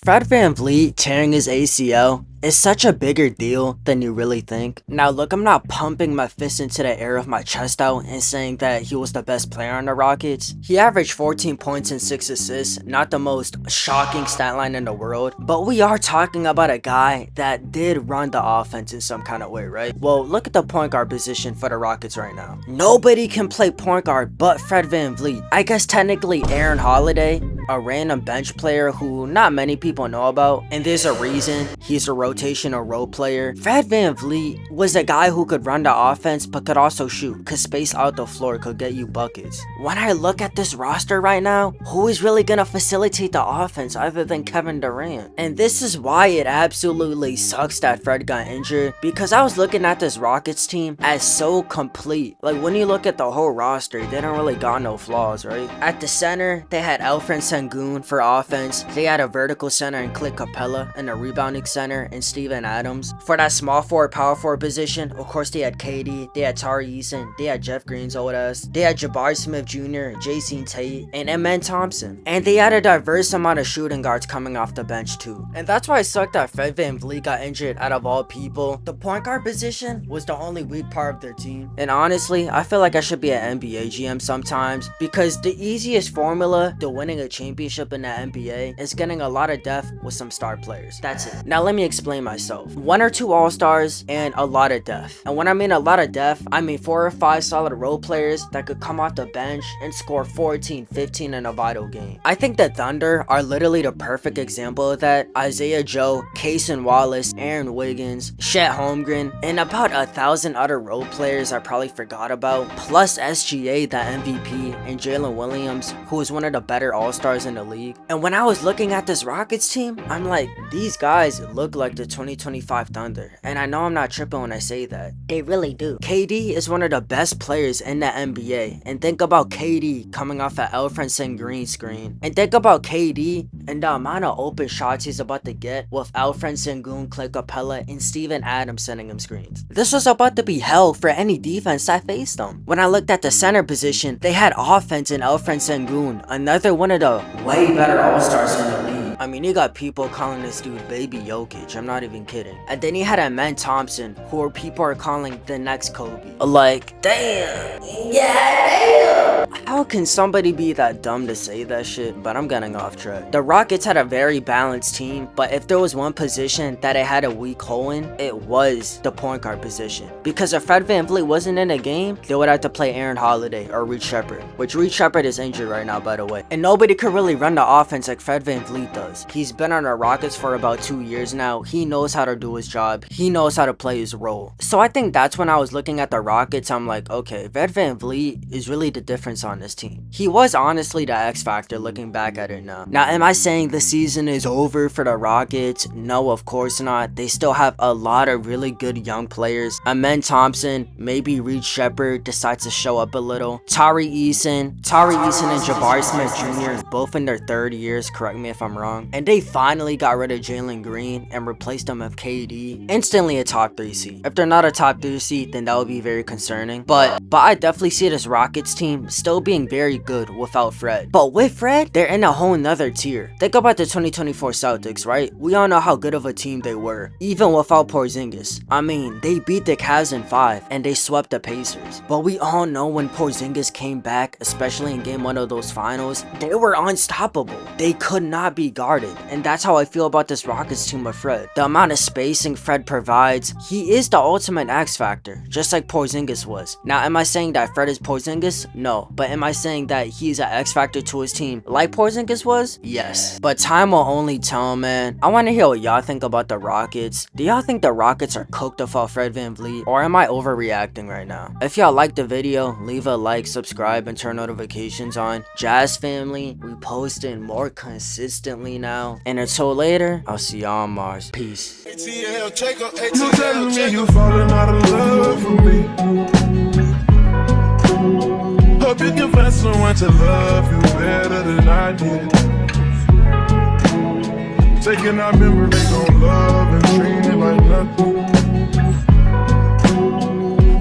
Fred VanVleet tearing his ACL is such a bigger deal than you really think. Now look, I'm not pumping my fist into the air of my chest out and saying that he was the best player on the Rockets. He averaged 14 points and 6 assists, not the most shocking stat line in the world, but we are talking about a guy that did run the offense in some kind of way, right? Well, look at the point guard position for the Rockets right now. Nobody can play point guard but Fred VanVleet. I guess technically Aaron Holiday, a random bench player who not many people know about, and there's a reason he's a rotational role player. Fred VanVleet was a guy who could run the offense but could also shoot, cause space out the floor could get you buckets. When I look at this roster right now, who is really gonna facilitate the offense other than Kevin Durant? And this is why it absolutely sucks that Fred got injured, because I was looking at this Rockets team as so complete. Like when you look at the whole roster, they don't really got no flaws, right? At the center, they had Alfred Sengun for offense. They had a vertical center in Clint Capella and a rebounding center in Steven Adams. For that small forward, power forward position, of course they had KD, they had Tari Eason, they had Jeff Green's old ass, they had Jabari Smith Jr., Jason Tate, and Amen Thompson. And they had a diverse amount of shooting guards coming off the bench too. And that's why it sucked that Fred VanVleet got injured out of all people. The point guard position was the only weak part of their team. And honestly, I feel like I should be an NBA GM sometimes, because the easiest formula to winning a championship in the NBA is getting a lot of depth with some star players. That's it. Now let me explain myself. 1 or 2 all-stars and a lot of depth. And when I mean a lot of depth, I mean 4 or 5 solid role players that could come off the bench and score 14, 15 in a vital game. I think the Thunder are literally the perfect example of that. Isaiah Joe, Cason Wallace, Aaron Wiggins, Chet Holmgren, and about 1,000 other role players I probably forgot about, plus SGA, the MVP, and Jalen Williams, who is one of the better all-stars in the league. And when I was looking at this Rockets team, I'm like, these guys look like the 2025 Thunder. And I know I'm not tripping when I say that. They really do. KD is one of the best players in the NBA. And think about KD coming off an Alfred green screen. And think about KD and the amount of open shots he's about to get with Alfred Sengun, Clint Capella, and Steven Adams sending him screens. This was about to be hell for any defense that faced them. When I looked at the center position, they had offense in Alfred Sengun, another one of the way better all-stars in the league. I mean, you got people calling this dude Baby Jokic, I'm not even kidding. And then he had Amen Thompson, who people are calling the next Kobe. Like, damn. Yeah, damn. How can somebody be that dumb to say that shit? But I'm getting off track. The Rockets had a very balanced team, but if there was one position that it had a weak hole in, it was the point guard position. Because if Fred VanVleet wasn't in the game, they would have to play Aaron Holiday or Reed Sheppard, which Reed Sheppard is injured right now, by the way. And nobody could really run the offense like Fred VanVleet does. He's been on the Rockets for about 2 years now. He knows how to do his job. He knows how to play his role. So I think that's when I was looking at the Rockets, I'm like, okay, Fred VanVleet is really the difference on this team. He was honestly the X factor looking back at it now. Now, am I saying the season is over for the Rockets? No, of course not. They still have a lot of really good young players. Amen Thompson, maybe Reed Sheppard decides to show up a little. Tari Eason and Jabari Smith Jr. both in their 3rd years, correct me if I'm wrong. And they finally got rid of Jalen Green and replaced him with KD. Instantly a top 3 seed. If they're not a top 3 seed, then that would be very concerning. But I definitely see this Rockets team still being very good without Fred. But with Fred, they're in a whole nother tier. Think about the 2024 Celtics, right? We all know how good of a team they were, even without Porzingis. I mean, they beat the Cavs in 5 and they swept the Pacers. But we all know when Porzingis came back, especially in game 1 of those finals, they were unstoppable. They could not be guarded, and that's how I feel about this Rockets team with Fred. The amount of spacing Fred provides, he is the ultimate X factor, just like Porzingis was. Now, am I saying that Fred is Porzingis? No. But am I saying that he's an X factor to his team like Porzingis was? Yes. But time will only tell, man. I want to hear what y'all think about the Rockets. Do y'all think the Rockets are cooked without Fred VanVleet, or am I overreacting right now? If y'all liked the video, leave a like, subscribe, and turn notifications on. Jazz family, we posting more consistently now. And until later, I'll see y'all on Mars. Peace. You telling me you falling out of love with me. Hope you can find someone to love you better than I did. Taking our memories on love and treating it like nothing.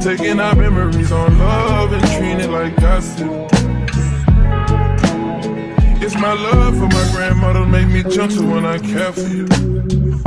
Taking our memories on love and treating it like gossip. It's my love for my grandmother make me gentle when I care for you.